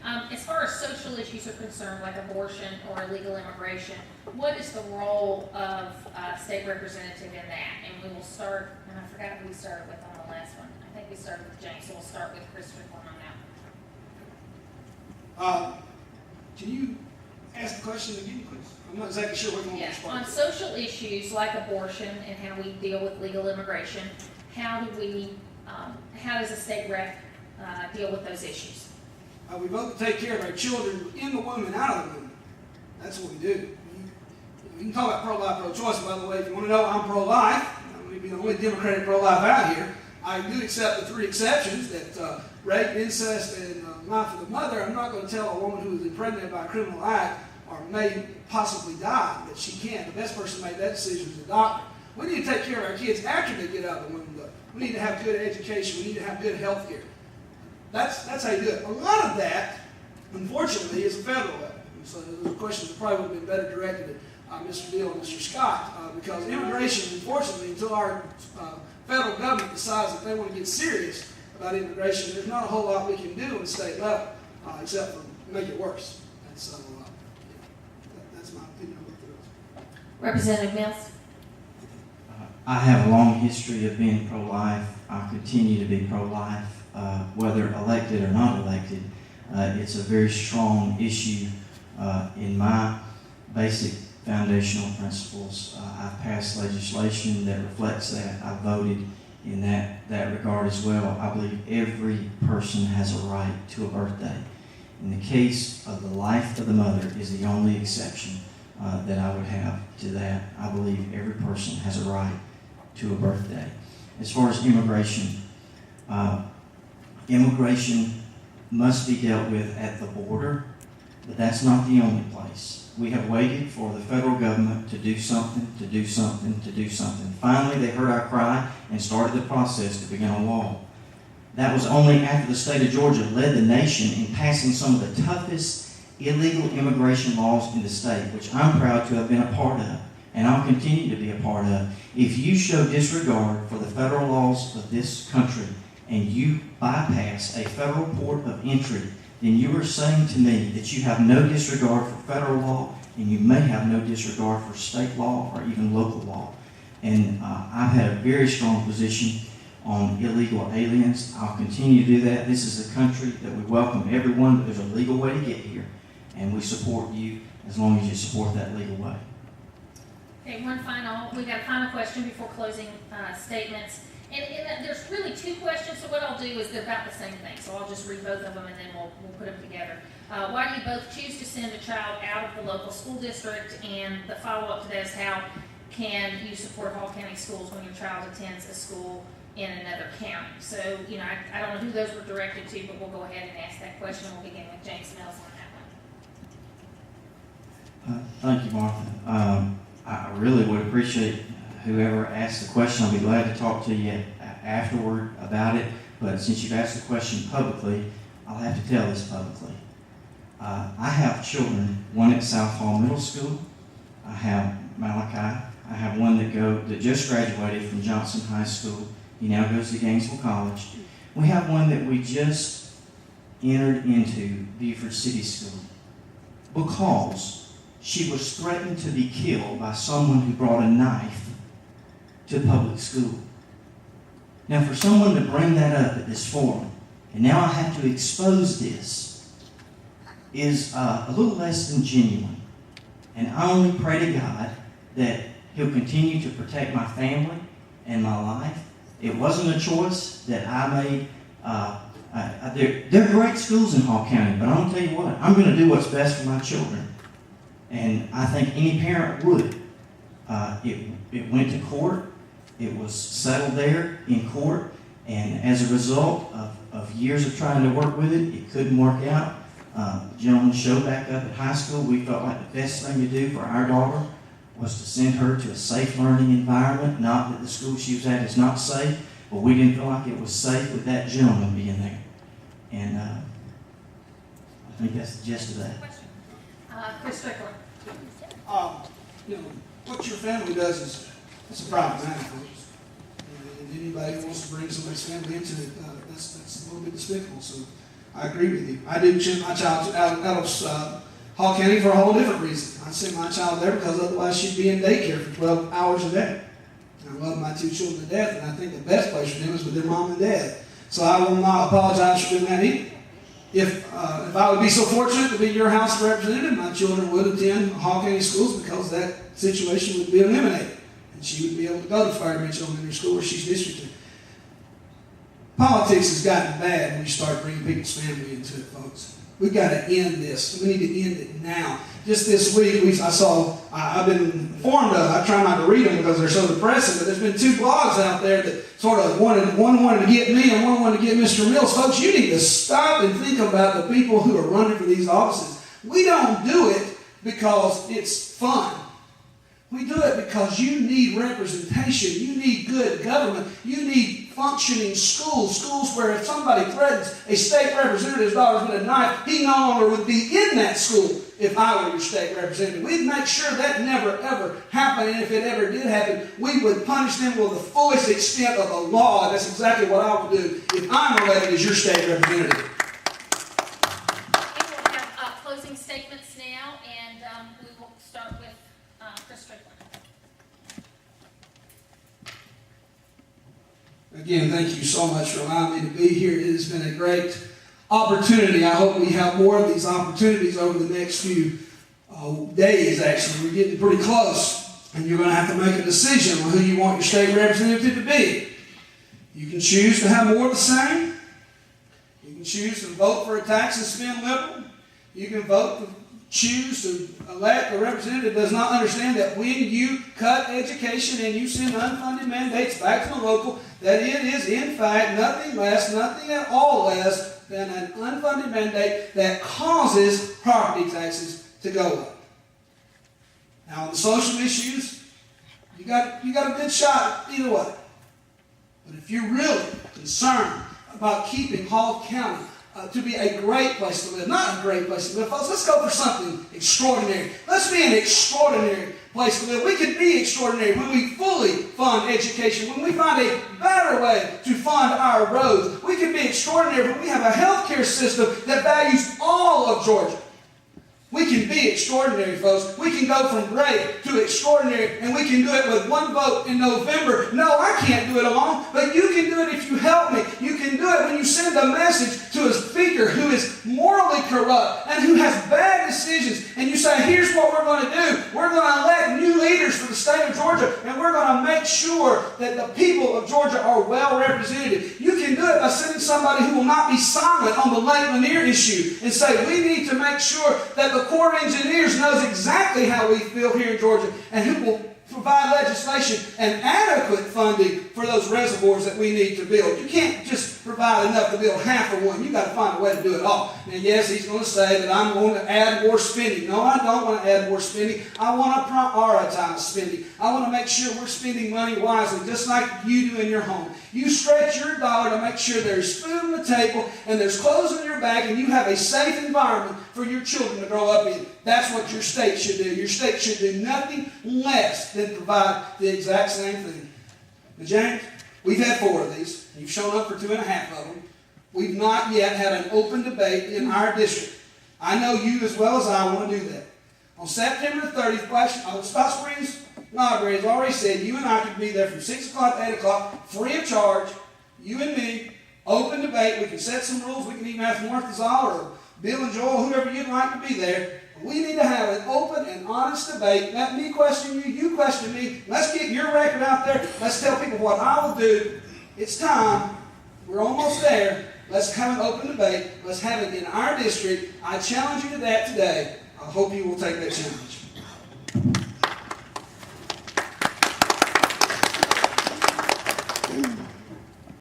As far as social issues are concerned, like abortion or illegal immigration, what is the role of state representative in that? And we will start, and I forgot who we started with on the last one. I think we started with James, so we'll start with Chris Strickland on that. Can you ask the question again, please? I'm not exactly sure what you want to Yeah, respond on to. social issues like abortion and how we deal with legal immigration, how does a state rep deal with those issues? We vote to take care of our children in the womb and out of the womb. That's what we do. You can talk about pro-life, pro-choice. By the way, if you want to know, I'm pro-life. I'm going to be the only Democratic pro-life out here. I do accept the 3 exceptions that rape, incest, and life of the mother. I'm not going to tell a woman who is impregnated by a criminal act or may possibly die that she can't. The best person to make that decision is the doctor. We need to take care of our kids after they get out of the womb, though. We need to have good education. We need to have good health care. That's how you do it. A lot of that, unfortunately, is a federal level. So those questions that probably would have been better directed at Mr. Deal and Mr. Scott, because immigration, unfortunately, until our federal government decides that they want to get serious about immigration, there's not a whole lot we can do on the state level except for make it worse. And so that's my opinion on both of those. Representative Mills? I have a long history of being pro-life. I continue to be pro-life, whether elected or not elected. It's a very strong issue in my basic foundational principles. I've passed legislation that reflects that. I voted in that regard as well. I believe every person has a right to a birthday. In the case of the life of the mother is the only exception that I would have to that. I believe every person has a right to a birthday. As far as immigration, immigration must be dealt with at the border, but that's not the only place. We have waited for the federal government to do something, to do something, to do something. Finally, they heard our cry and started the process to begin a wall. That was only after the state of Georgia led the nation in passing some of the toughest illegal immigration laws in the state, which I'm proud to have been a part of, and I'll continue to be a part of. If you show disregard for the federal laws of this country and you bypass a federal port of entry, then you are saying to me that you have no disregard for federal law and you may have no disregard for state law or even local law. And I've had a very strong position on illegal aliens. I'll continue to do that. This is a country that we welcome everyone, but there's a legal way to get here. And we support you as long as you support that legal way. Okay, we got a final question before closing statements. And there's really 2 questions, so what I'll do is they're about the same thing. So I'll just read both of them and then we'll put them together. Why do you both choose to send a child out of the local school district? And the follow-up to that is how can you support Hall County schools when your child attends a school in another county? So, I don't know who those were directed to, but we'll go ahead and ask that question. We'll begin with James Mills on that one. Thank you, Martha. I really would appreciate whoever asked the question. I'll be glad to talk to you afterward about it. But since you've asked the question publicly, I'll have to tell this publicly. I have children, one at South Hall Middle School. I have Malachi. I have one that just graduated from Johnson High School. He now goes to Gainesville College. We have one that we just entered into Beaufort City School because she was threatened to be killed by someone who brought a knife to public school. Now, for someone to bring that up at this forum, and now I have to expose this, is a little less than genuine. And I only pray to God that He'll continue to protect my family and my life. It wasn't a choice that I made. There are great schools in Hall County, but I'm going to tell you what, I'm going to do what's best for my children. And I think any parent would. It went to court. It was settled there in court. And as a result of years of trying to work with it, it couldn't work out. The gentleman showed back up at high school. We felt like the best thing to do for our daughter was to send her to a safe learning environment. Not that the school she was at is not safe, but we didn't feel like it was safe with that gentleman being there. And I think that's the gist of that. Chris Strickland. What your family does is it's a private matter. And anybody who wants to bring somebody's family into it, that's a little bit despicable. So I agree with you. I didn't send my child out of Hall County for a whole different reason. I sent my child there because otherwise she'd be in daycare for 12 hours a day. I love my two children to death, and I think the best place for them is with their mom and dad. So I will not apologize for doing that either. If I would be so fortunate to be your House Representative, my children would attend Hall County schools because that situation would be eliminated. And she would be able to go to Fire Ridge Elementary School where she's districted. Politics has gotten bad when you start bringing people's family into it, folks. We've got to end this. We need to end it now. Just this week, I've been informed of, I try not to read them because they're so depressing, but there's been two blogs out there that sort of one wanted to get me and one wanted to get Mr. Mills. Folks, you need to stop and think about the people who are running for these offices. We don't do it because it's fun. We do it because you need representation. You need good government. You need functioning schools. Schools where if somebody threatens a state representative's daughter with a knife, he no longer would be in that school if I were your state representative. We'd make sure that never, ever happened. And if it ever did happen, we would punish them with the fullest extent of the law. And that's exactly what I would do if I'm elected as your state representative. And we'll have closing statements now, and we will start with Strickland. Again, thank you so much for allowing me to be here. It has been a great opportunity. I hope we have more of these opportunities over the next few days, actually. We're getting pretty close, and you're going to have to make a decision on who you want your state representative to be. You can choose to have more of the same. You can choose to vote for a tax and spend liberal. You can choose to elect a representative that does not understand that when you cut education and you send unfunded mandates back to the local, that it is in fact nothing less, nothing at all less than an unfunded mandate that causes property taxes to go up. Now, on the social issues, you got a good shot either way. But if you're really concerned about keeping Hall County to be a great place to live, not a great place to live, folks, let's go for something extraordinary. Let's be an extraordinary place to live. We can be extraordinary when we fully fund education, when we find a better way to fund our roads. We can be extraordinary when we have a healthcare system that values all of Georgia. We can be extraordinary, folks. We can go from great to extraordinary, and we can do it with one vote in November. No, I can't do it alone, but you can do it if you help me. You can do it when you send a message to a speaker who is morally corrupt and who has bad decisions, and you say, here's what we're going to do. We're going to elect new leaders for the state of Georgia, and we're going to make sure that the people of Georgia are well represented. You can do it by sending somebody who will not be silent on the Lake Lanier issue and say, we need to make sure that the Corps of Engineers knows exactly how we feel here in Georgia, and who will provide legislation and adequate funding for those reservoirs that we need to build. You can't just provide enough to build half of one. You've got to find a way to do it all. And yes, he's going to say that I'm going to add more spending. No, I don't want to add more spending. I want to prioritize spending. I want to make sure we're spending money wisely, just like you do in your home. You stretch your dollar to make sure there's food on the table and there's clothes in your bag and you have a safe environment for your children to grow up in. That's what your state should do. Your state should do nothing less than provide the exact same thing. Now, James, we've had 4 of these. You've shown up for 2.5 of them. We've not yet had an open debate in our district. I know you as well as I want to do that. On September 30th, Scott Springs Library has already said you and I could be there from 6 o'clock to 8 o'clock, free of charge, you and me, open debate. We can set some rules. We can even ask Martha Zoll or Bill and Joel, whoever you'd like to be there. We need to have an open and honest debate. Let me question you, you question me. Let's get your record out there. Let's tell people what I will do. It's time. We're almost there. Let's have an open debate. Let's have it in our district. I challenge you to that today. I hope you will take that challenge.